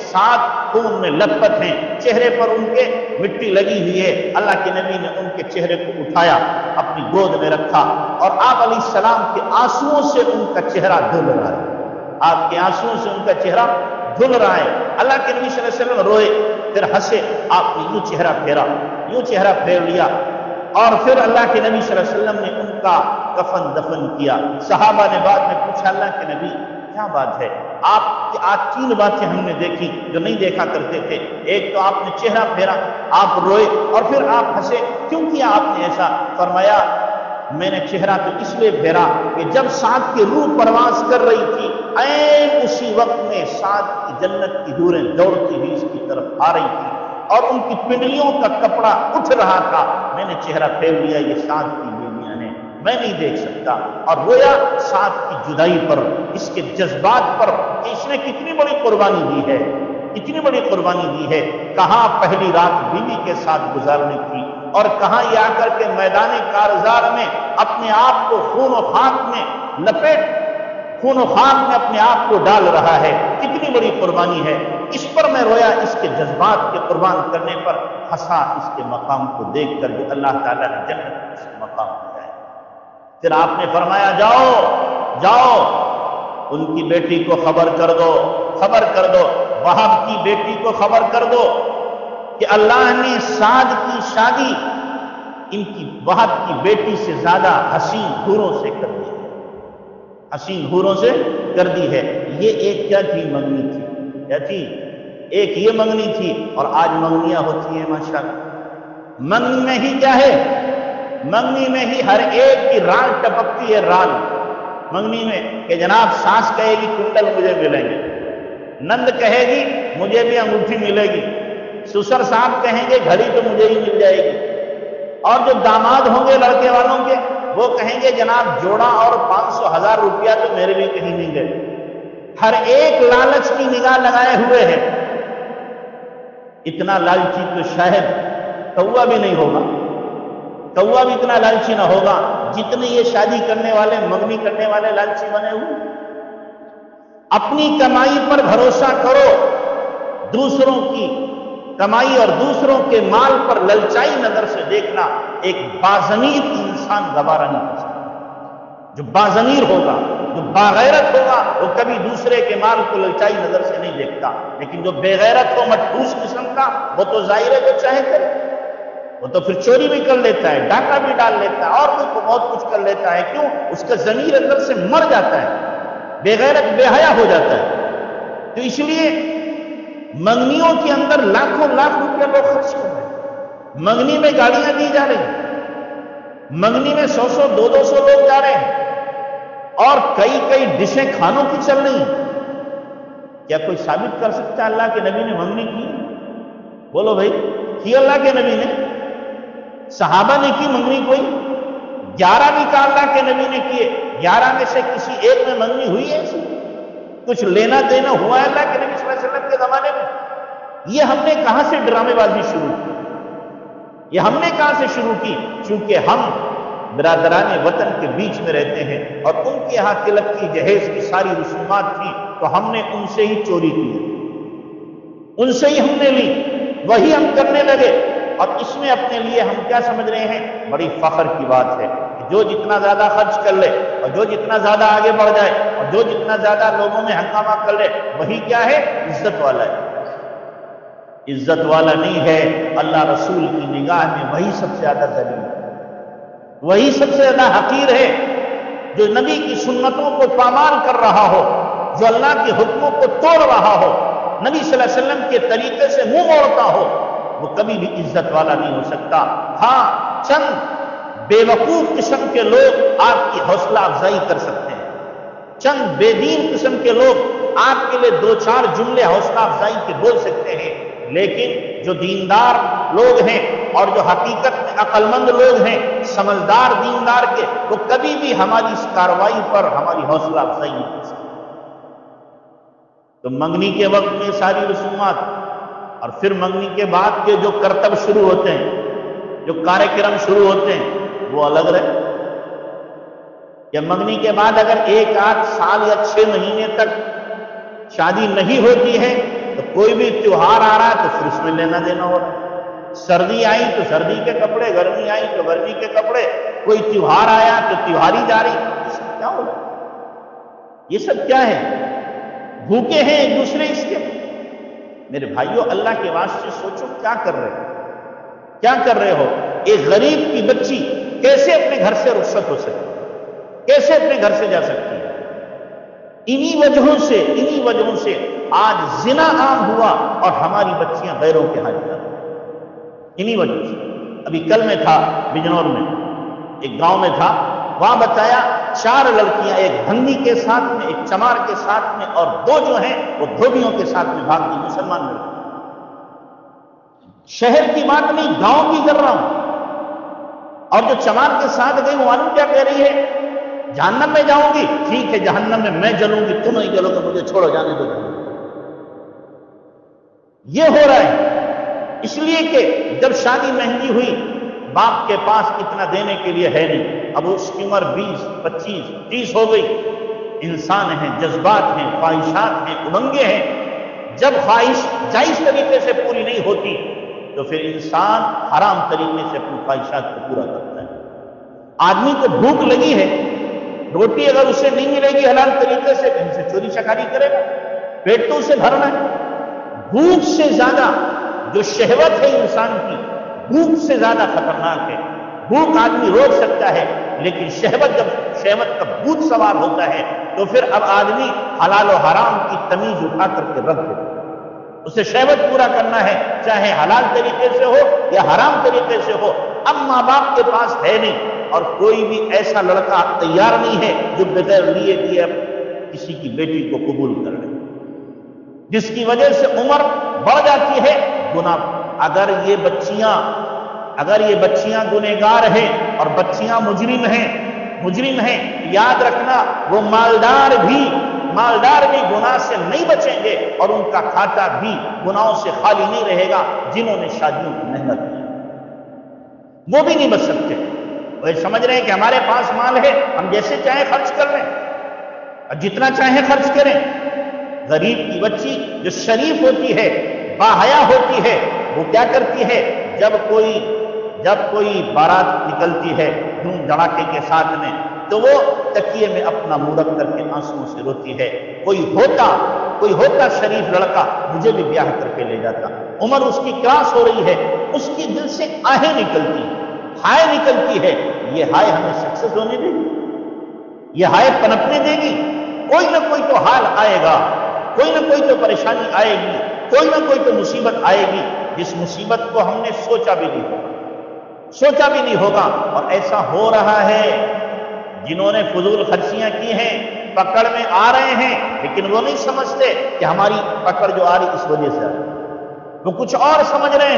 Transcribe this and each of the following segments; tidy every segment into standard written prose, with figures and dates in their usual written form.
7 خون میں لت پت ہیں، چہرے پر ان کے مٹی لگی ہوئی ہے۔ اللہ کے نبی نے ان کے چہرے کو اٹھایا، اپنی گود میں رکھا، اور آپ علیہ السلام کے آنسوؤں سے ان کا چہرہ دھل رہا ہے۔ آپ کے آنسوؤں سے ان کا چہرہ دھل رہا ہے۔ اللہ کے نبی صلی اللہ علیہ وسلم روئے، پھر ہنسے، آپ نے یوں چہرہ پھیرا، یوں چہرہ پھیر لیا، اور پھر اللہ کے نبی صلی اللہ علیہ وسلم نے ان کا کفن دفن کیا۔ صحابہ نے بعد میں پوچھا، اللہ کے نبی کیا بات ہے؟ آپ کی آج 3 باتیں ہم نے دیکھی جو نہیں دیکھا کرتے تھے۔ ایک تو آپ نے چہرہ پھیرا، آپ روئے، اور پھر آپ ہنسے، کیوں کیا آپ نے ایسا؟ فرمایا میں نے چہرہ تو اس لیے پھیرا کہ جب سعد کی روح پرواز کر رہی تھی، عین اسی وقت میں سعد کی جنت کی حوریں دوڑتی ہوئی اس کی طرف آ رہی تھی، اور ان کی پنڈلیوں کا کپڑا اٹھ رہا تھا، میں نے چہرہ پھیر لیا، یہ سعد کی بیویاں ہیں، میں نہیں دیکھ سکتا۔ اور رویا سعد کی جدائی پر، اس کے جذبات پر کہ اس نے کتنی بڑی قربانی دی ہے، کتنی بڑی قربانی دی ہے۔ کہاں پہلی رات بیوی کے ساتھ گزارنے کی، اور کہاں یہ آ کر کے میدان کارزار میں اپنے آپ کو خون و خاک میں لپیٹ، خون و خاک میں اپنے آپ کو ڈال رہا ہے، کتنی بڑی قربانی ہے۔ اس پر میں رویا، اس کے جذبات کے قربان کرنے پر ہنسا، اس کے مقام کو دیکھ کر جو اللہ تعالیٰ نے جنت میں اس مقام دیا ہے۔ پھر آپ نے فرمایا جاؤ جاؤ ان کی بیٹی کو خبر کر دو، خبر کر دو، وہب کی بیٹی کو خبر کر دو کہ اللہ نے سعد کی شادی ان کی وہب کی بیٹی سے زیادہ حسین حوروں سے کر دی ہے، حسین حوروں سے کر دی ہے۔ یہ ایک کیا تھی؟ منگنی تھی۔ کیا تھی؟ ایک یہ منگنی تھی، اور آج منگنیاں ہوتی ہیں ماشاءاللہ۔ منگنی میں ہی کیا ہے؟ منگنی میں ہی ہر ایک کی رال ٹپکتی ہے، رال منگنی میں، کہ جناب ساس کہے گی کنڈل مجھے ملیں گے، نند کہے گی مجھے بھی انگوٹھی ملے گی، سسر صاحب کہیں گے گھڑی تو مجھے ہی مل جائے گی، اور جو داماد ہوں گے لڑکے والوں کے وہ کہیں گے جناب جوڑا اور 500,000 روپیہ تو میرے بھی کہیں نہیں گئے۔ ہر ایک لالچ کی نگاہ لگائے ہوئے ہے۔ اتنا لالچی تو شاید کوا بھی نہیں ہوگا، کوا بھی اتنا لالچی نہ ہوگا جتنے یہ شادی کرنے والے، منگنی کرنے والے لالچی بنے ہوئے۔ اپنی کمائی پر بھروسہ کرو، دوسروں کی کمائی اور دوسروں کے مال پر للچائی نظر سے دیکھنا ایک باضمیر انسان گوارا نہیں کر سکتا۔ جو باضمیر ہوگا، جو باغیرت ہوگا، وہ کبھی دوسرے کے مال کو للچائی نظر سے نہیں دیکھتا، لیکن جو بے غیرت ہو، مٹھوس قسم کا، وہ تو ظاہر ہے جو چاہے کرے، وہ تو پھر چوری بھی کر لیتا ہے، ڈاکہ بھی ڈال لیتا ہے، اور بھی بہت کچھ کر لیتا ہے۔ کیوں؟ اس کا ضمیر اندر سے مر جاتا ہے، بے غیرت بے حیا ہو جاتا ہے۔ تو اس لیے منگنیوں کے اندر لاکھوں لاکھ روپیہ لوگ خرچ کر رہے ہیں، منگنی میں گاڑیاں دی جا رہی ہیں، منگنی میں 100 200 لوگ جا رہے ہیں، اور کئی کئی ڈشیں کھانوں کی چل رہی ہیں۔ کیا کوئی ثابت کر سکتا ہے اللہ کے نبی نے منگنی کی؟ بولو بھائی، کی اللہ کے نبی نے؟ صحابہ نے کی منگنی کوئی؟ 11 بھی کا اللہ کے نبی نے کیے، 11 میں سے کسی ایک میں منگنی ہوئی ہے ایسی؟ کچھ لینا دینا ہوا ہے اللہ کے نبی صلی اللہ علیہ وسلم کے زمانے میں؟ یہ ہم نے کہاں سے ڈرامے بازی شروع کی؟ یہ ہم نے کہاں سے شروع کی؟ چونکہ ہم برادران وطن کے بیچ میں رہتے ہیں، اور ان کے یہاں تلک کی جہیز کی ساری رسومات تھی، تو ہم نے ان سے ہی چوری کی، ان سے ہی ہم نے لی، وہی ہم کرنے لگے۔ اور اس میں اپنے لیے ہم کیا سمجھ رہے ہیں؟ بڑی فخر کی بات ہے کہ جو جتنا زیادہ خرچ کر لے، اور جو جتنا زیادہ آگے بڑھ جائے، اور جو جتنا زیادہ لوگوں میں ہنگامہ کر لے، وہی کیا ہے؟ عزت والا ہے۔ عزت والا نہیں ہے، اللہ رسول کی نگاہ میں وہی سب سے زیادہ ذلیل ہے، وہی سب سے زیادہ حقیر ہے، جو نبی کی سنتوں کو پامال کر رہا ہو، جو اللہ کے حکموں کو توڑ رہا ہو، نبی صلی اللہ علیہ وسلم کے طریقے سے منہ موڑتا ہو، وہ کبھی بھی عزت والا نہیں ہو سکتا۔ ہاں، چند بے وقوف قسم کے لوگ آپ کی حوصلہ افزائی کر سکتے ہیں، چند بے دین قسم کے لوگ آپ کے لیے 2-4 جملے حوصلہ افزائی کے بول سکتے ہیں، لیکن جو دیندار لوگ ہیں اور جو حقیقت میں عقل مند لوگ ہیں، سمجھدار دیندار کے، وہ کبھی بھی ہماری اس کارروائی پر ہماری حوصلہ افزائی نہیں کر سکتے۔ تو منگنی کے وقت میں ساری رسومات، اور پھر منگنی کے بعد کے جو کرتب شروع ہوتے ہیں، جو کارکرم شروع ہوتے ہیں، وہ الگ رہے۔ یا منگنی کے بعد اگر 1 آدھ سال یا 6 مہینے تک شادی نہیں ہوتی ہے، تو کوئی بھی تیوہار آ رہا ہے تو پھر اس میں لینا دینا ہو رہا ہے، سردی آئی تو سردی کے کپڑے، گرمی آئی تو گرمی کے کپڑے، کوئی تیوہار آیا تو تیوہاری جا رہی، یہ سب کیا ہو رہا ہے؟ یہ سب کیا ہے؟ بھوکے ہیں ایک دوسرے اس کے۔ میرے بھائیوں اللہ کے واسطے سوچو کیا کر رہے ہو، کیا کر رہے ہو؟ ایک غریب کی بچی کیسے اپنے گھر سے رخصت ہو سکتی، کیسے اپنے گھر سے جا سکتی ہے؟ انہی وجہوں سے آج زنا عام ہوا اور ہماری بچیاں غیروں کے ہاتھ جا رہی، انہی وجہوں سے۔ ابھی کل میں تھا بجنور میں، ایک گاؤں میں تھا، وہاں بتایا 4 لڑکیاں، ایک بھنگی کے ساتھ میں، ایک چمار کے ساتھ میں، اور 2 جو ہیں وہ دھوبیوں کے ساتھ میں بھاگتی، مسلمان لڑکی۔ شہر کی بات نہیں، گاؤں کی کر رہا ہوں۔ اور جو چمار کے ساتھ گئی وہ معلوم کیا کہہ رہی ہے؟ جہنم میں جاؤں گی، ٹھیک ہے جہنم میں جلوں گی، تم نہیں جلو گے، مجھے چھوڑو، جانے دو۔ یہ ہو رہا ہے اس لیے کہ جب شادی مہنگی ہوئی، باپ کے پاس اتنا دینے کے لیے ہے نہیں، اب اس کی عمر 20 25 30 ہو گئی، انسان ہیں، جذبات ہیں، خواہشات ہیں، امنگیں ہیں، جب خواہش جائز طریقے سے پوری نہیں ہوتی تو پھر انسان حرام طریقے سے اپنی خواہشات کو پورا کرتا ہے۔ آدمی کو بھوک لگی ہے، روٹی اگر اسے نہیں ملے گی حلال طریقے سے کہیں سے چوری چکاری کرے گا، پیٹ تو اسے بھرنا ہے۔ بھوک سے زیادہ جو شہوت ہے انسان کی، بھوک سے زیادہ خطرناک ہے۔ بھوک آدمی روک سکتا ہے، لیکن شہوت جب شہوت کا بھوت سوار ہوتا ہے تو پھر اب آدمی حلال و حرام کی تمیز اٹھا کر کے رکھ دیتا ہے۔ اسے شہوت پورا کرنا ہے، چاہے حلال طریقے سے ہو یا حرام طریقے سے ہو۔ اب ماں باپ کے پاس ہے نہیں، اور کوئی بھی ایسا لڑکا تیار نہیں ہے جو بغیر لیے دیے کسی کی بیٹی کو قبول کر لے، جس کی وجہ سے عمر بڑھ جاتی ہے گناہ۔ اگر یہ بچیاں گنہگار ہیں اور بچیاں مجرم ہیں، یاد رکھنا وہ مالدار بھی گناہ سے نہیں بچیں گے، اور ان کا کھاتا بھی گناہوں سے خالی نہیں رہے گا۔ جنہوں نے شادیوں کی محنت کی وہ بھی نہیں بچ سکتے۔ وہ سمجھ رہے ہیں کہ ہمارے پاس مال ہے، ہم جیسے چاہیں خرچ کر لیں اور جتنا چاہیں خرچ کریں۔ غریب کی بچی جو شریف ہوتی ہے، باحیا ہوتی ہے، وہ کیا کرتی ہے؟ جب کوئی بارات نکلتی ہے دھوم دھڑاکے کے ساتھ میں، تو وہ تکیے میں اپنا منہ رکھ کر کے آنسوؤں سے روتی ہے۔ کوئی ہوتا شریف لڑکا مجھے بھی بیاہ کر کے لے جاتا، عمر اس کی کراس ہو رہی ہے، اس کی دل سے آہیں نکلتی، ہائے نکلتی ہے، یہ ہائے ہمیں سکسیس ہونے دے گی، یہ ہائے پنپنے دے گی؟ کوئی نہ کوئی تو حال آئے گا، کوئی نہ کوئی تو پریشانی آئے گی، کوئی نہ کوئی تو مصیبت آئے گی، جس مصیبت کو ہم نے سوچا بھی نہیں ہوگا۔ اور ایسا ہو رہا ہے، جنہوں نے فضول خرچیاں کی ہیں پکڑ میں آ رہے ہیں، لیکن وہ نہیں سمجھتے کہ ہماری پکڑ جو آ رہی اس وجہ سے آ رہی، وہ کچھ اور سمجھ رہے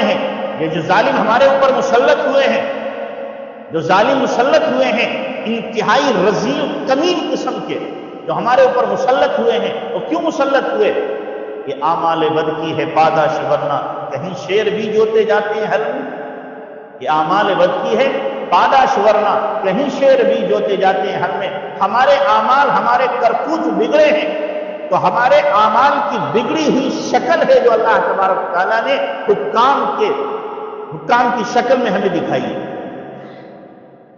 ہیں۔ یہ جو ظالم ہمارے اوپر مسلط ہوئے ہیں، انتہائی رذیل کمین قسم کے جو ہمارے اوپر مسلط ہوئے ہیں، وہ کیوں مسلط ہوئے؟ یہ اعمال بد کی ہے پاداش ورنہ کہیں شیر بھی جوتے جاتے ہیں حل میں۔ یہ اعمال بد کی ہے پاداش ورنہ کہیں شیر بھی جوتے جاتے ہیں حل میں۔ ہمارے اعمال، ہمارے کرتوت بگڑے ہیں، تو ہمارے اعمال کی بگڑی ہوئی شکل ہے جو اللہ تبارک تعالیٰ نے حکام کی شکل میں ہمیں دکھائی ہے۔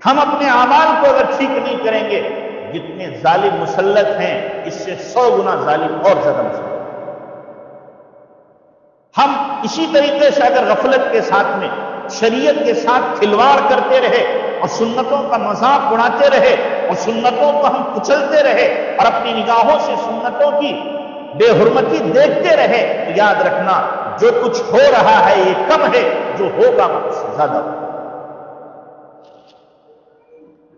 ہم اپنے اعمال کو اگر ٹھیک نہیں کریں گے، جتنے ظالم مسلط ہیں اس سے 100 گنا ظالم اور زیادہ مسلط۔ ہم اسی طریقے سے اگر غفلت کے ساتھ میں شریعت کے ساتھ کھلواڑ کرتے رہے اور سنتوں کا مذاق اڑاتے رہے اور سنتوں کو ہم کچلتے رہے اور اپنی نگاہوں سے سنتوں کی بے حرمتی دیکھتے رہے، تو یاد رکھنا جو کچھ ہو رہا ہے یہ کم ہے، جو ہوگا اس سے زیادہ ہوگا۔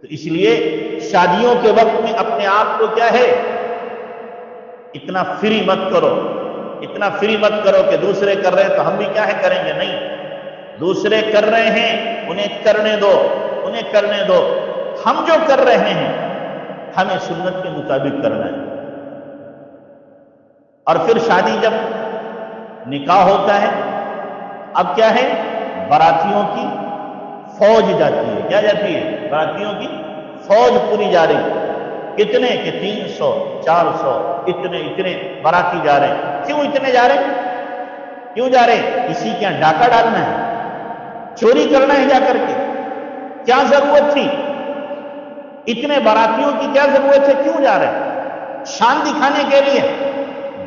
تو اس لیے شادیوں کے وقت میں اپنے آپ کو کیا ہے، اتنا فری مت کرو کہ دوسرے کر رہے ہیں تو ہم بھی کیا ہے کریں گے، نہیں، دوسرے کر رہے ہیں انہیں کرنے دو، ہم جو کر رہے ہیں ہمیں سنت کے مطابق کرنا ہے۔ اور پھر شادی جب نکاح ہوتا ہے، اب کیا ہے، براتیوں کی فوج جاتی ہے، کیا جاتی ہے؟ براتیوں کی فوج پوری جا رہی، کتنے کہ 300 400 اتنے باراتی جا رہے ہیں. کیوں اتنے جا رہے ہیں؟ کیوں جا رہے ہیں؟ کسی کے یہاں ڈاکہ ڈالنا ہے؟ چوری کرنا ہے جا کر کے؟ کیا ضرورت تھی؟ اتنے باراتیوں کی کیا ضرورت ہے؟ کیوں جا رہے ہیں؟ شان دکھانے کے لیے؟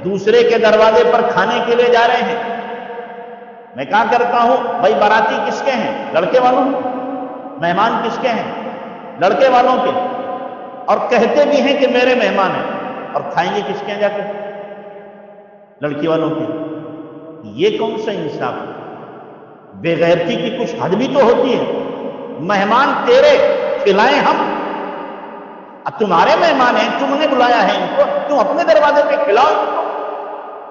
دوسرے کے دروازے پر کھانے کے لیے جا رہے ہیں؟ میں کہا کرتا ہوں بھائی باراتی کس کے ہیں؟ لڑکے والوں کے. مہمان کس کے ہیں؟ لڑکے والوں کے. اور کہتے بھی ہیں کہ میرے مہمان ہیں، اور کھائیں گے کس کے ہیں جا کے؟ لڑکی والوں کے. یہ کون سا انصاف ہے؟ بے غیرتی کی کچھ حد بھی تو ہوتی ہے. مہمان تیرے، کھلائیں ہم. اب تمہارے مہمان ہیں، تم نے بلایا ہے ان کو، تم اپنے دروازے پہ کھلاؤ ان کو.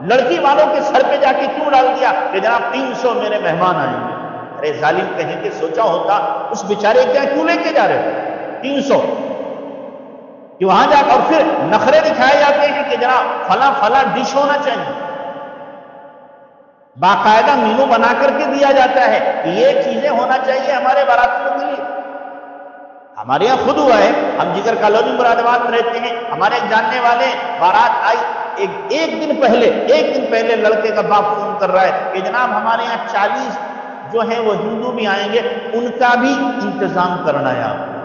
لڑکی والوں کے سر پہ جا کے کیوں ڈال دیا کہ جناب 300 میرے مہمان آئیں گے؟ ارے ظالم، کہیں کہ سوچا ہوتا اس بیچارے کیا کیوں لے کے جا رہے ہو 300 کہ وہاں جا کر پھر نخرے دکھائے جاتے ہیں کہ جناب فلاں فلاں ڈش ہونا چاہیے. باقاعدہ مینو بنا کر کے دیا جاتا ہے کہ یہ چیزیں ہونا چاہیے ہمارے باراتیوں کے لیے. ہمارے یہاں خود ہوا ہے، ہم جگر کالونی مراد آباد میں رہتے ہیں. ہمارے ایک جاننے والے، بارات آئی، ایک دن پہلے لڑکے کا باپ فون کر رہا ہے کہ جناب ہمارے یہاں 40 جو ہیں وہ ہندو بھی آئیں گے، ان کا بھی انتظام کرنا ہے آپ کو.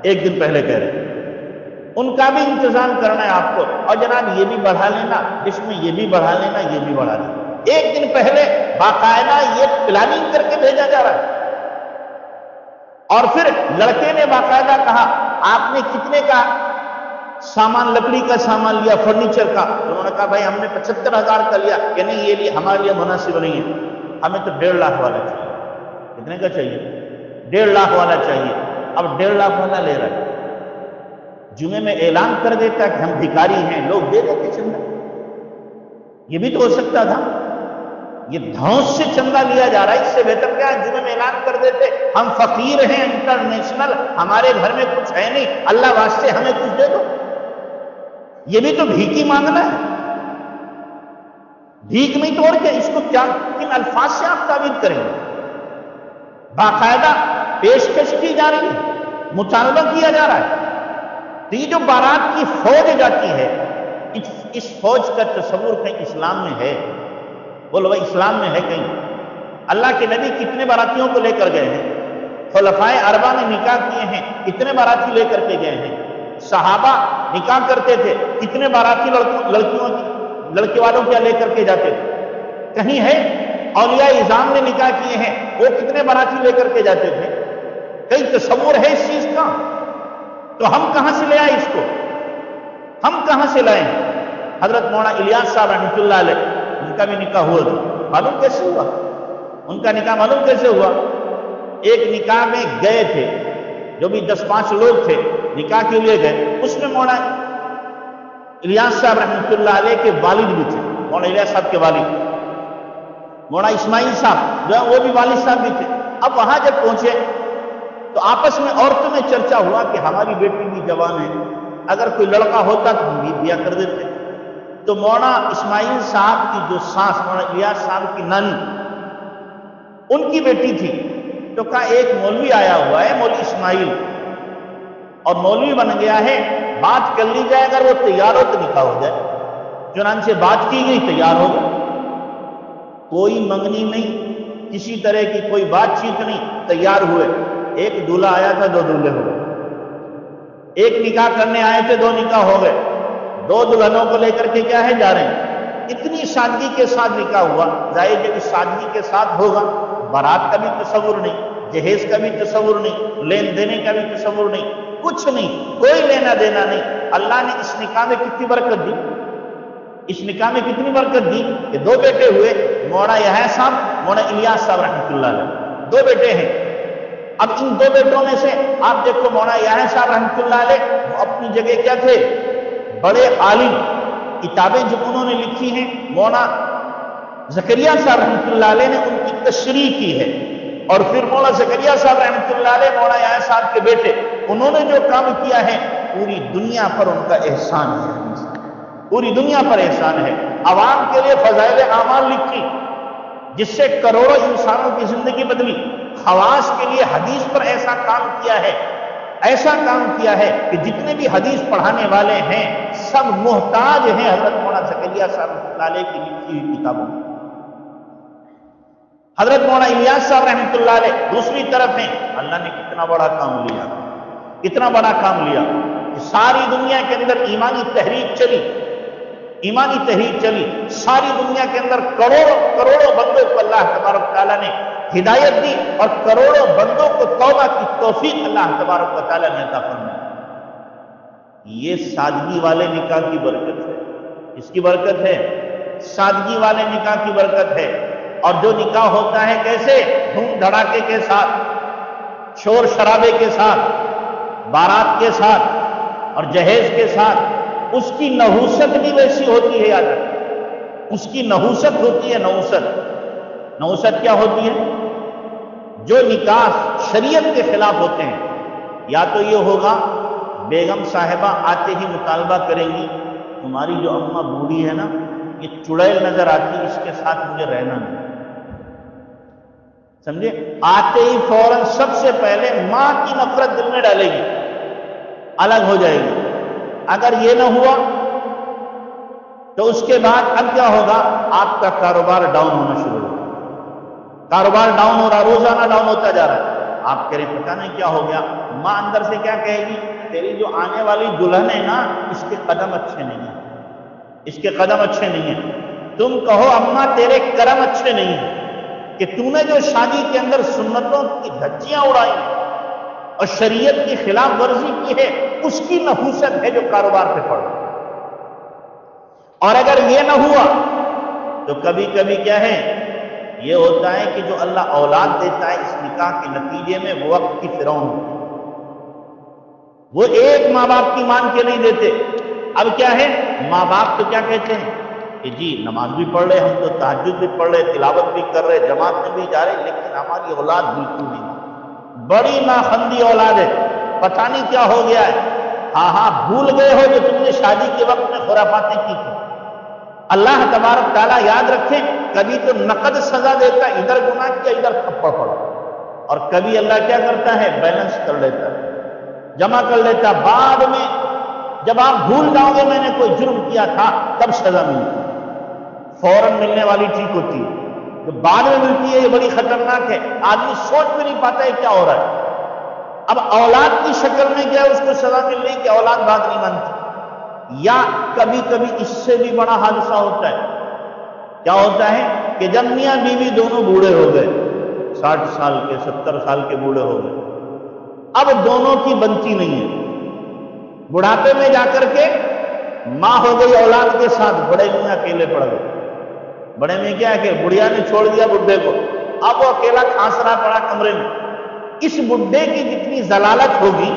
ایک دن پہلے کہہ رہے ہیں ان کا بھی انتظام کرنا ہے آپ کو، اور جناب یہ بھی بڑھا لینا، اس میں یہ بھی بڑھا لینا، یہ بھی بڑھا لینا. ایک دن پہلے باقاعدہ یہ پلاننگ کر کے بھیجا جا رہا ہے. اور پھر لڑکے نے باقاعدہ کہا آپ نے کتنے کا سامان، لکڑی کا سامان لیا، فرنیچر کا؟ انہوں نے کہا بھائی ہم نے 75,000 کا لیا. کہ نہیں، یہ لیے ہمارے لیے مناسب نہیں ہے، ہمیں تو 1.5 لاکھ والا چاہیے. کتنے کا چاہیے؟ 1.5 لاکھ والا چاہیے. اب 1.5 لاکھ والا لے رہا ہے. جمعے میں اعلان کر دیتا کہ ہم بھکاری ہیں، لوگ دے دیتے چندہ. یہ بھی تو ہو سکتا تھا. یہ دھوس سے چندہ لیا جا رہا ہے. اس سے بہتر کیا ہے جمعے میں اعلان کر دیتے ہم فقیر ہیں انٹرنیشنل، ہمارے گھر میں کچھ ہے نہیں، اللہ واسطے ہمیں کچھ دے دو. یہ بھی تو بھیک ہی مانگنا ہے. بھیک نہیں توڑ کے اس کو کیا کن الفاظ سے آپ تعبیر کریں گے؟ باقاعدہ پیشکش کی جا رہی ہے، مطالبہ کیا جا رہا ہے. تو یہ جو بارات کی فوج جاتی ہے، اس فوج کا تصور کہیں اسلام میں ہے؟ بولو بھائی اسلام میں ہے کہیں؟ اللہ کے نبی کتنے باراتیوں کو لے کر گئے ہیں؟ خلفائے اربعہ نے نکاح کیے ہیں، کتنے باراتی لے کر کے گئے ہیں؟ صحابہ نکاح کرتے تھے، کتنے باراتی لڑکی والوں کیا لے کر کے جاتے تھے؟ کہیں ہے؟ اولیاء اعظام نے نکاح کیے ہیں، وہ کتنے باراتی لے کر کے جاتے تھے؟ کئی تصور ہے اس چیز کا؟ تو ہم کہاں سے لے آئے اس کو؟ ہم کہاں سے لائیں؟ حضرت مولانا الیاس صاحب رحمۃ اللہ علیہ، ان کا بھی نکاح ہوا تھا. معلوم کیسے ہوا؟ ان کا نکاح معلوم کیسے ہوا؟ ایک نکاح میں گئے تھے، جو بھی 10-5 لوگ تھے نکاح کے لیے گئے. اس میں مولانا الیاس صاحب رحمۃ اللہ علیہ کے والد بھی تھے. مولانا الیاس صاحب کے والد مولانا اسماعیل صاحب جو ہے وہ بھی والد صاحب بھی تھے. اب وہاں جب پہنچے تو آپس میں عورتوں میں چرچا ہوا کہ ہماری بیٹی بھی جوان ہے، اگر کوئی لڑکا ہوتا تو ہم بھی بیاہ کر دیتے. تو مولانا اسماعیل صاحب کی جو ساس، مولانا الیاس صاحب کی نانی، ان کی بیٹی تھی. تو کہا ایک مولوی آیا ہوا ہے، مولوی اسماعیل، اور مولوی بن گیا ہے، بات کر لی جائے، اگر وہ تیار ہو تو نکاح ہو جائے. چنانچہ بات کی گئی، تیار ہو گئی. کوئی منگنی نہیں، کسی طرح کی کوئی بات چیت نہیں، تیار ہوئے. ایک دولہا آیا تھا، 2 دولہے ہو گئے. ایک نکاح کرنے آئے تھے، 2 نکاح ہو گئے. 2 دلہنوں کو لے کر کے کیا ہے جا رہے ہیں. اتنی سادگی کے ساتھ نکاح ہوا. ظاہر جب اس سادگی کے ساتھ ہوگا، بارات کا بھی تصور نہیں، جہیز کا بھی تصور نہیں، لین دینے کا بھی تصور نہیں، کچھ نہیں، کوئی لینا دینا نہیں. اللہ نے اس نکاح میں کتنی برکت دی، اس نکاح میں کتنی برکت دی کہ 2 بیٹے ہوئے، مولانا یحییٰ صاحب، مولانا الیاس صاحب رحمۃ اللہ علیہ. 2 بیٹے ہیں. اب ان 2 بیٹوں میں سے آپ دیکھو، مولانا یحییٰ صاحب رحمۃ اللہ علیہ وہ اپنی جگہ کیا تھے؟ بڑے عالم. کتابیں جو انہوں نے لکھی ہیں، مولانا زکریا صاحب رحمۃ اللہ علیہ نے ان کی تشریح کی ہے. اور پھر مولانا زکریا صاحب رحمۃ اللہ علیہ، مولانا یحییٰ صاحب کے بیٹے، انہوں نے جو کام کیا ہے، پوری دنیا پر ان کا احسان ہے. پوری دنیا پر احسان ہے. عوام کے لیے فضائل اعمال لکھی، جس سے کروڑوں انسانوں کی زندگی بدلی. خواص کے لیے حدیث پر ایسا کام کیا ہے ایسا کام کیا ہے کہ جتنے بھی حدیث پڑھانے والے ہیں سب محتاج ہیں حضرت مولانا زکریا صاحب رحمۃ اللہ علیہ کی لکھی ہوئی کتابوں میں۔ حضرت مولانا الیاس صاحب رحمۃ اللہ علیہ دوسری طرف ہیں، اللہ نے کتنا بڑا کام لیا، کتنا بڑا کام لیا کہ ساری دنیا کے اندر ایمانی تحریک چلی، ایمانی تحریک چلی، ساری دنیا کے اندر کروڑوں کروڑوں بندوں کو اللہ تبارک تعالیٰ نے ہدایت دی اور کروڑوں بندوں کو توبہ کی توفیق اللہ تبارک و تعالیٰ نے عطا فرمائی۔ یہ سادگی والے نکاح کی برکت ہے، اس کی برکت ہے، سادگی والے نکاح کی برکت ہے۔ اور جو نکاح ہوتا ہے کیسے؟ دھوم دھڑاکے کے ساتھ، شور شرابے کے ساتھ، بارات کے ساتھ اور جہیز کے ساتھ، اس کی نحوست بھی ویسی ہوتی ہے، یاد رکھیں اس کی نحوست ہوتی ہے۔ نحوست کیا ہوتی ہے؟ جو نکاح شریعت کے خلاف ہوتے ہیں، یا تو یہ ہوگا بیگم صاحبہ آتے ہی مطالبہ کریں گی تمہاری جو اماں بوڑھی ہے نا یہ چڑیل نظر آتی، اس کے ساتھ مجھے رہنا نہیں، سمجھے؟ آتے ہی فوراً سب سے پہلے ماں کی نفرت دل میں ڈالے گی، الگ ہو جائے گی۔ اگر یہ نہ ہوا تو اس کے بعد اب کیا ہوگا؟ آپ کا کاروبار ڈاؤن ہونا شروع ہوگا، کاروبار ڈاؤن ہو رہا، روزانہ ڈاؤن ہوتا جا رہا ہے۔ آپ کہہ رہے پتہ نہیں کیا ہو گیا، ماں اندر سے کیا کہے گی؟ تیری جو آنے والی دلہن ہے نا اس کے قدم اچھے نہیں ہیں، اس کے قدم اچھے نہیں ہیں۔ تم کہو اماں تیرے کرم اچھے نہیں ہیں کہ تو نے جو شادی کے اندر سنتوں کی دھجیاں اڑائی اور شریعت کی خلاف ورزی کی ہے، اس کی نحوست ہے جو کاروبار پہ پڑ رہا ہے۔ اور اگر یہ نہ ہوا تو کبھی کبھی کیا ہے، یہ ہوتا ہے کہ جو اللہ اولاد دیتا ہے اس نکاح کے نتیجے میں وہ وقت کی فرعون ہے، وہ ایک ماں باپ کی مان کے نہیں دیتے۔ اب کیا ہے، ماں باپ تو کیا کہتے ہیں کہ جی نماز بھی پڑھ رہے، ہم تو تہجد بھی پڑھ رہے، تلاوت بھی کر رہے، جماعت میں بھی جا رہے، لیکن ہماری اولاد بالکل نہیں، بڑی ناخندی اولاد ہے، پتہ نہیں کیا ہو گیا ہے۔ ہاں بھول گئے ہو جو تم نے شادی کے وقت میں خرافاتیں کی تھی۔ اللہ تبارک تعالیٰ یاد رکھیں کبھی تو نقد سزا دیتا، ادھر گناہ کیا ادھر تھپڑ پڑا، اور کبھی اللہ کیا کرتا ہے، بیلنس کر لیتا ہے، جمع کر لیتا۔ بعد میں جب آپ بھول جاؤ گے میں نے کوئی جرم کیا تھا تب سزا ملتی، فوراً ملنے والی ٹھیک ہوتی ہے، جو بعد میں ملتی ہے یہ بڑی خطرناک ہے، آدمی سوچ بھی نہیں پاتا ہے کیا ہو رہا ہے۔ اب اولاد کی شکل میں کیا اس کو سزا مل رہی کہ اولاد بات نہیں مانتی، یا کبھی کبھی اس سے بھی بڑا حادثہ ہوتا ہے۔ کیا ہوتا ہے کہ جب میاں بیوی دونوں بوڑھے ہو گئے، 60 سال کے 70 سال کے بوڑھے ہو گئے، اب دونوں کی بنتی نہیں ہے، بڑھاپے میں جا کر کے ماں ہو گئی اولاد کے ساتھ، بڑے میاں اکیلے پڑ گئے۔ بڑے میں کیا ہے کہ بڑھیا نے چھوڑ دیا بڈھے کو، اب وہ اکیلا کھانس رہا پڑا کمرے میں۔ اس بڈھے کی جتنی ضلالت ہوگی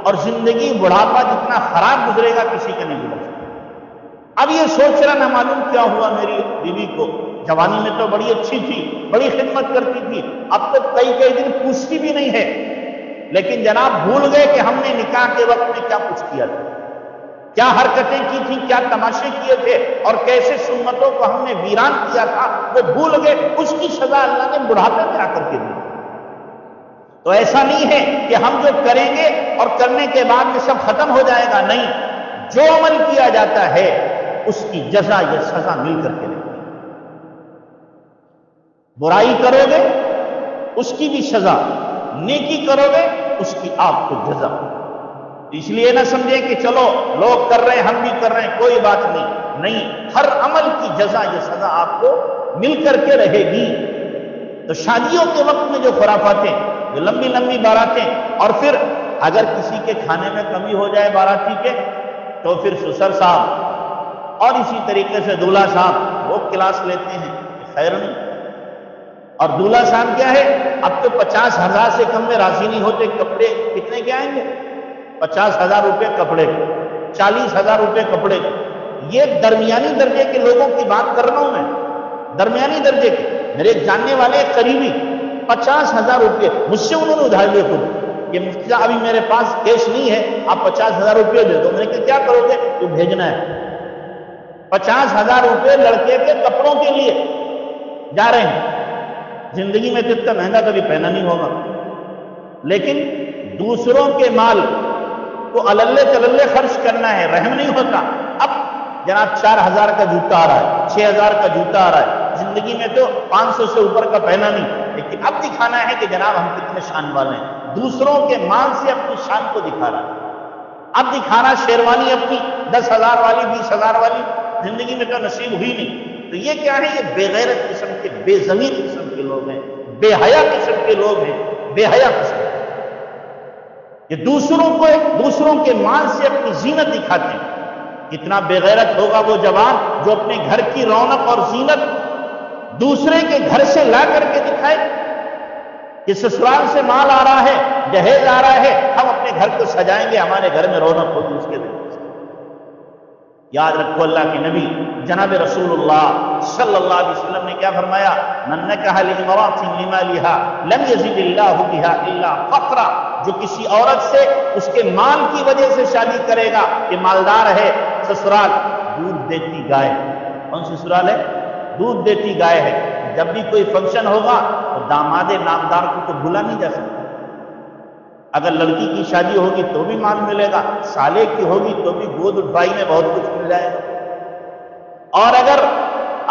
اور زندگی بڑھاپا جتنا خراب گزرے گا کسی کے نہیں گزر سکتا۔ اب یہ سوچ رہا نہ معلوم کیا ہوا میری بیوی کو، جوانی میں تو بڑی اچھی تھی، بڑی خدمت کرتی تھی، اب تو کئی دن پوچھتی بھی نہیں ہے۔ لیکن جناب بھول گئے کہ ہم نے نکاح کے وقت میں کیا کچھ کیا تھا، کیا حرکتیں کی تھی، کیا تماشے کیے تھے، اور کیسے سنتوں کو ہم نے ویران کیا تھا، وہ بھول گئے۔ اس کی سزا اللہ نے بڑھاپے میں آ کر کے دی۔ تو ایسا نہیں ہے کہ ہم جو کریں گے اور کرنے کے بعد میں سب ختم ہو جائے گا، نہیں، جو عمل کیا جاتا ہے اس کی جزا یا سزا مل کر کے رہتی ہے۔ برائی کرو گے اس کی بھی سزا، نیکی کرو گے اس کی آپ کو جزا۔ اس لیے نہ سمجھیں کہ چلو لوگ کر رہے ہیں ہم بھی کر رہے ہیں، کوئی بات نہیں، ہر عمل کی جزا یا سزا آپ کو مل کر کے رہے گی۔ تو شادیوں کے وقت میں جو خرافاتیں، جو لمبی لمبی باراتیں، اور پھر اگر کسی کے کھانے میں کمی ہو جائے باراتی کے تو پھر سسر صاحب اور اسی طریقے سے دولہا صاحب وہ کلاس لیتے ہیں، خیر نہیں۔ اور دولہا صاحب کیا ہے، اب تو 50,000 سے کم میں راضی نہیں ہوتے۔ کپڑے کتنے کے آئیں گے؟ 50,000 روپے کپڑے، 40,000 روپے کپڑے۔ یہ درمیانی درجے کے لوگوں کی بات کر رہا ہوں میں، درمیانی درجے کے۔ میرے ایک جاننے والے قریبی 50,000 روپے مجھ سے انہوں نے ادھار لیے خود کہ مفتی صاحب ابھی میرے پاس کیش نہیں ہے، آپ 50,000 روپے دے دو۔ میں نے کہا کیا کرو گے؟ تو بھیجنا ہے 50,000 روپے لڑکے کے کپڑوں کے لیے جا رہے ہیں۔ زندگی میں تو اتنا مہنگا کبھی پہنا نہیں ہوگا، لیکن دوسروں کے مال کو اللے تللے خرچ کرنا ہے، رحم نہیں ہوتا. اب جناب 4,000 کا جوتا آ رہا ہے، 6,000 کا جوتا آ رہا ہے، زندگی میں تو 500 سے اوپر کا پہنا نہیں، لیکن اب دکھانا ہے کہ جناب ہم کتنے شان والے ہیں. دوسروں کے مال سے اپنی شان کو دکھا رہا ہے. اب دکھانا شیروانی اپنی 10,000 والی 20,000 والی زندگی میں تو نصیب ہوئی نہیں. تو یہ کیا ہے؟ یہ بے غیرت قسم کے، بے ضمیر قسم کے لوگ ہیں، بے حیا قسم کے لوگ ہیں، بے حیا قسم کے. یہ دوسروں کے مال سے اپنی زینت دکھاتے ہیں. کتنا بے غیرت ہوگا وہ جوان جو اپنے گھر کی رونق اور زینت دوسرے کے گھر سے لا کر کے دکھائے کہ سسرال سے مال آ رہا ہے، جہیز آ رہا ہے، ہم اپنے گھر کو سجائیں گے، ہمارے گھر میں رونق ہوگی اس کے ذریعے سے. یاد رکھو اللہ کے نبی جناب رسول اللہ صلی اللہ علیہ وسلم نے کیا فرمایا؟ من نکح لامرأۃ لمالها لم یزد اللہ بها الا فقرا. جو کسی عورت سے اس کے مال کی وجہ سے شادی کرے گا کہ مالدار ہے، سسرال دودھ دیتی گائے. کون سی سسرال ہے؟ دودھ دیتی گائے ہے. جب بھی کوئی فنکشن ہوگا تو داماد نامدار کو تو بھولا نہیں جا سکتا. اگر لڑکی کی شادی ہوگی تو بھی مال ملے گا، سالے کی ہوگی تو بھی گود اٹھوائی میں بہت کچھ مل جائے گا، اور اگر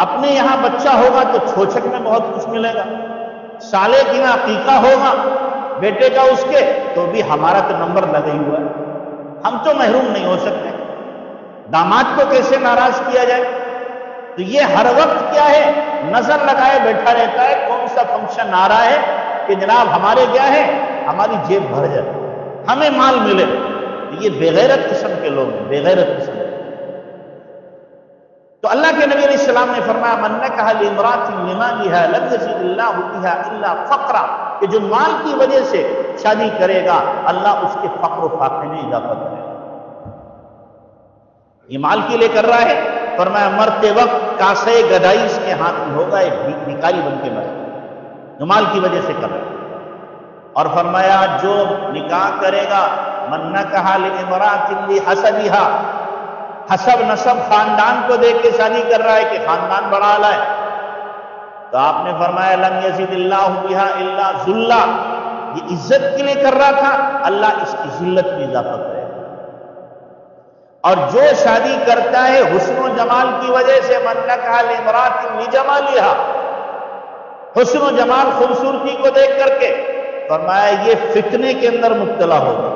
اپنے یہاں بچہ ہوگا تو چھوچک میں بہت کچھ ملے گا. سالے کی یہاں عقیقہ ہوگا بیٹے کا اس کے تو بھی ہمارا تو نمبر لگا ہی ہوا ہے، ہم تو محروم نہیں ہو سکتے. داماد کو کیسے ناراض کیا جائے؟ تو یہ ہر وقت کیا ہے؟ نظر لگائے بیٹھا رہتا ہے کون سا فنکشن آ رہا ہے کہ جناب ہمارے کیا ہے، ہماری جیب بھر جائے، ہمیں مال ملے. یہ بے غیرت قسم کے لوگ ہیں، بے غیرت قسم کے. تو اللہ کے نبی علیہ السلام نے فرمایا من نکح لامرأۃ لمالها لم یزد اللہ بها الا فقرا، کہ جو مال کی وجہ سے شادی کرے گا اللہ اس کے فقر و فاقے میں اضافہ کرے گا. یہ مال کے لیے کر رہا ہے. فرمایا مرتے وقت کاسے گدائی اس کے ہاتھ میں ہوگا، ایک بھکاری بن کے مرے، جو مال کی وجہ سے کر رہا ہے. اور فرمایا جو نکاح کرے گا من نکح لامرأۃ لحسبها، حسب نسب خاندان کو دیکھ کے شادی کر رہا ہے کہ خاندان بڑھا لائے، تو آپ نے فرمایا لم یزد اللہ بها الا ذلا. یہ عزت کے لیے کر رہا تھا، اللہ اس کی ذلت میں اضافہ کرے گا. اور جو شادی کرتا ہے حسن و جمال کی وجہ سے من نکح لامرأۃ لجمالها، حسن و جمال خوبصورتی کو دیکھ کر کے، فرمایا یہ فتنے کے اندر مبتلا ہوگا.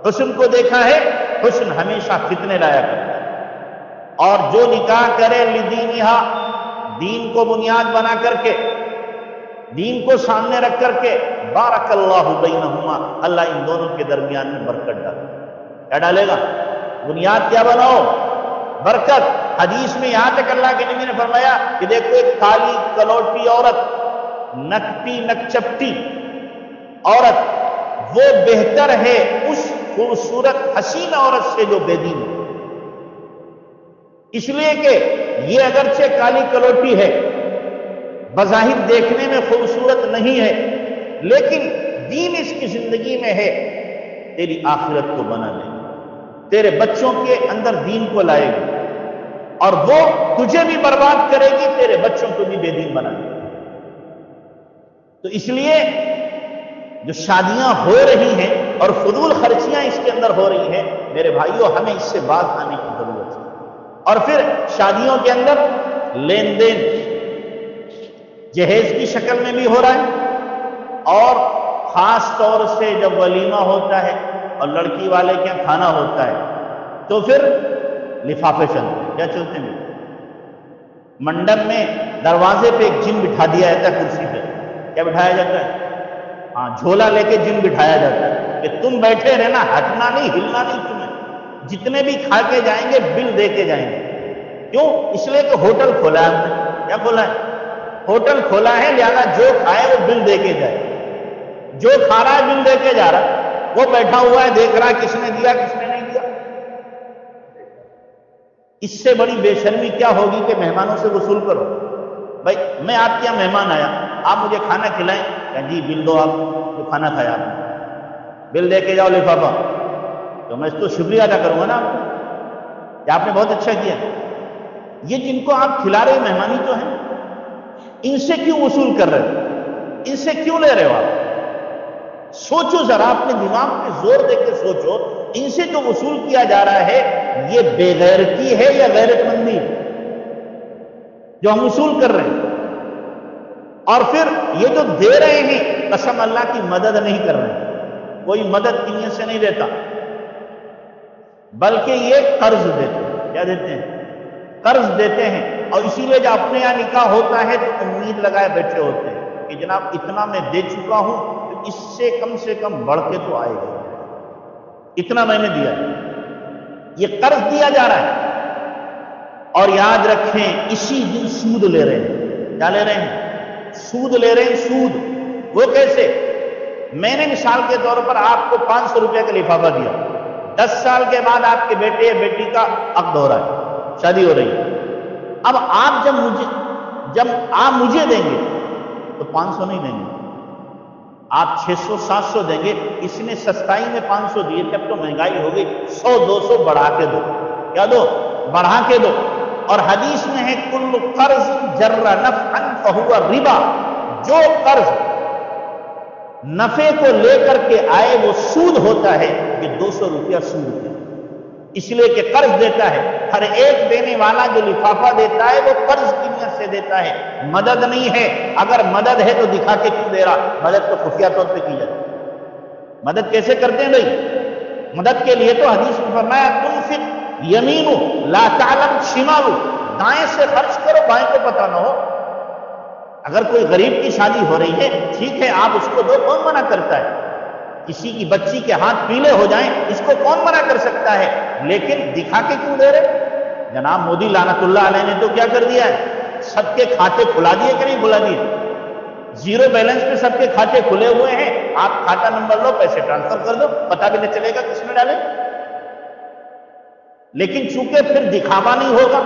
حسن کو دیکھا ہے، حسن ہمیشہ فتنے لایا کرتا ہے. اور جو نکاح کرے لدینہا، دین کو بنیاد بنا کر کے، دین کو سامنے رکھ کر کے، بارک اللہ بینہما، اللہ ان دونوں کے درمیان میں برکت ڈالے. کیا ڈالے گا؟ بنیاد کیا بناؤ؟ برکت. حدیث میں یہاں تک اللہ کے نبی نے فرمایا کہ دیکھو ایک کالی کلوٹی عورت، نکٹی نکچپٹی عورت، وہ بہتر ہے اس خوبصورت حسین عورت سے جو بے دین ہے. اس لیے کہ یہ اگرچہ کالی کلوٹی ہے، بظاہر دیکھنے میں خوبصورت نہیں ہے، لیکن دین اس کی زندگی میں ہے، تیری آخرت کو بنا لے گی، تیرے بچوں کے اندر دین کو لائے گی، اور وہ تجھے بھی برباد کرے گی، تیرے بچوں کو بھی بے دین بنا لے گی. تو اس لیے جو شادیاں ہو رہی ہیں اور فضول خرچیاں اس کے اندر ہو رہی ہیں، میرے بھائیوں ہمیں اس سے باز آنے کی ضرورت ہے. اور پھر شادیوں کے اندر لین دین جہیز کی شکل میں بھی ہو رہا ہے، اور خاص طور سے جب ولیمہ ہوتا ہے اور لڑکی والے کے یہاں کھانا ہوتا ہے تو پھر لفافے چلتے ہیں. کیا چلتے ہیں؟ منڈپ میں دروازے پہ ایک جن بٹھا دیا جاتا ہے کرسی پہ. کیا بٹھایا جاتا ہے؟ ہاں، جھولا لے کے جن بٹھایا جاتا ہے کہ تم بیٹھے رہنا، ہٹنا نہیں، ہلنا نہیں تمہیں، جتنے بھی کھا کے جائیں گے بل دے کے جائیں گے. کیوں؟ اس لیے کہ ہوٹل کھولا ہے ہم نے. کیا کھولا ہے؟ ہوٹل کھولا ہے، لہذا جو کھائے وہ بل دے کے جائے. جو کھا رہا ہے بل دے کے جا رہا، وہ بیٹھا ہوا ہے دیکھ رہا کس نے دیا کس نے نہیں دیا. اس سے بڑی بے شرمی کیا ہوگی کہ مہمانوں سے وصول کرو. بھائی میں آپ کے یہاں مہمان آیا، آپ مجھے کھانا کھلائیں، کہ جی بل دو، آپ جو کھانا کھایا آپ نے بل دے کے جاؤ لفافہ. تو میں اس کو شکریہ ادا کروں گا نا آپ کو کہ آپ نے بہت اچھا کیا. یہ جن کو آپ کھلا رہے مہمانی تو ہیں، ان سے کیوں وصول کر رہے ہو؟ ان سے کیوں لے رہے ہو آپ؟ سوچو ذرا، اپنے دماغ پہ زور دے کے سوچو، ان سے جو وصول کیا جا رہا ہے یہ بے غیرتی ہے یا غیرت مندی جو ہم وصول کر رہے ہیں؟ اور پھر یہ جو دے رہے ہیں قسم اللہ کی مدد نہیں کر رہے ہیں، کوئی مدد کی نیت سے نہیں دیتا، بلکہ یہ قرض دیتے ہیں۔ کیا دیتے ہیں؟ قرض دیتے ہیں۔ اور اسی لیے جب اپنے یہاں نکاح ہوتا ہے تو امید لگائے بیٹھے ہوتے ہیں کہ جناب اتنا میں دے چکا ہوں تو اس سے کم بڑھ کے تو آئے گا، اتنا میں نے دیا ہے۔ یہ قرض دیا جا رہا ہے۔ اور یاد رکھیں اسی دن سود لے رہے ہیں۔ کیا لے رہے ہیں؟ سود لے رہے ہیں، سود۔ وہ کیسے؟ میں نے مثال کے طور پر آپ کو 500 روپے کا لفافہ دیا، 10 سال کے بعد آپ کے بیٹے یا بیٹی کا عقد ہو رہا ہے، شادی ہو رہی ہے۔ اب آپ جب آپ مجھے دیں گے تو 500 نہیں دیں گے، آپ 600 700 دیں گے۔ اس نے سستائی میں 500 دیے تھے، اب تو مہنگائی ہو گئی، 100 200 بڑھا کے دو۔ کیا دو؟ بڑھا کے دو۔ اور حدیث میں ہے کل قرض جر نفعا فہو ربا، جو قرض نفع کو لے کر کے آئے وہ سود ہوتا ہے۔ یہ 200 روپیہ سود ہے، اس لیے کہ قرض دیتا ہے۔ ہر ایک دینے والا جو لفافہ دیتا ہے وہ قرض کی نیت سے دیتا ہے، مدد نہیں ہے۔ اگر مدد ہے تو دکھا کے کیوں دے رہا؟ مدد تو خفیہ طور پہ کی جاتی ہے۔ مدد کیسے کرتے ہیں بھائی؟ مدد کے لیے تو حدیث میں فرمایا تنفق یمین لا تعلم شمال، دائیں سے خرچ کرو بائیں کو پتہ نہ ہو۔ اگر کوئی غریب کی شادی ہو رہی ہے ٹھیک ہے آپ اس کو دو، کون منع کرتا ہے؟ کسی کی بچی کے ہاتھ پیلے ہو جائیں اس کو کون منع کر سکتا ہے؟ لیکن دکھا کے کیوں دے رہے؟ جناب مودی لعنت اللہ علیہ نے تو کیا کر دیا ہے؟ سب کے کھاتے کھلا دیے کہ نہیں کھلا دیے؟ زیرو بیلنس پہ سب کے کھاتے کھلے ہوئے ہیں، آپ کھاتا نمبر لو، پیسے ٹرانسفر کر دو، پتہ بھی نہیں چلے گا کس میں ڈالے۔ لیکن چونکہ پھر دکھاوا نہیں ہوگا،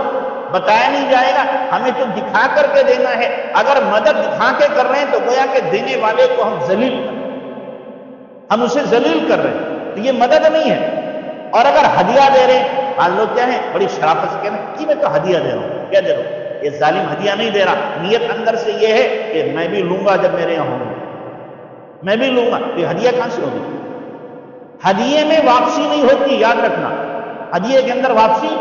بتایا نہیں جائے گا، ہمیں تو دکھا کر کے دینا ہے۔ اگر مدد دکھا کے کر رہے ہیں تو گویا کہ دینے والے کو ہم ذلیل کر رہے ہیں، ہم اسے ذلیل کر رہے ہیں، تو یہ مدد نہیں ہے۔ اور اگر ہدیہ دے رہے ہیں، آج لوگ کیا ہیں بڑی شرافت سے کہنا کہ میں تو ہدیہ دے رہا ہوں۔ کیا دے رہا ہوں؟ یہ ظالم ہدیہ نہیں دے رہا، نیت اندر سے یہ ہے کہ میں بھی لوں گا جب میرے یہاں ہوں گے، میں بھی لوں گا۔ یہ ہدیہ کہاں سے ہوگی؟ ہدیے میں واپسی نہیں ہوتی، یاد رکھنا۔ ہدیے کے اندر واپسی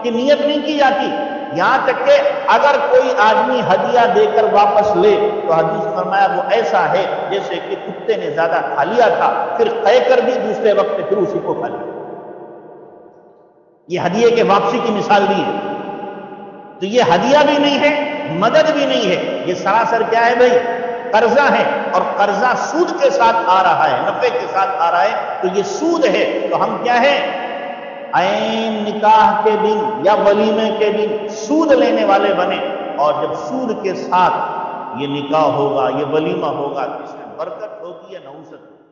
کی نیت نہیں کی جاتی، یہاں تک کہ اگر کوئی آدمی ہدیہ دے کر واپس لے تو حدیث فرمایا وہ ایسا ہے جیسے کہ کتے نے زیادہ کھا لیا تھا، پھر کہہ کر بھی دوسرے وقت پھر اسی کو کھا لیا۔ یہ ہدیے کے واپسی کی مثال دی ہے۔ تو یہ ہدیہ بھی نہیں ہے، مدد بھی نہیں ہے، یہ سراسر کیا ہے بھائی؟ قرضہ ہے، اور قرضہ سود کے ساتھ آ رہا ہے، نفع کے ساتھ آ رہا ہے، تو یہ سود ہے۔ تو ہم کیا ہے؟ عین نکاح کے دن یا ولیمے کے دن سود لینے والے بنے، اور جب سود کے ساتھ یہ نکاح ہوگا، یہ ولیمہ ہوگا، اس میں برکت ہوگی یا نحوست ہوگی؟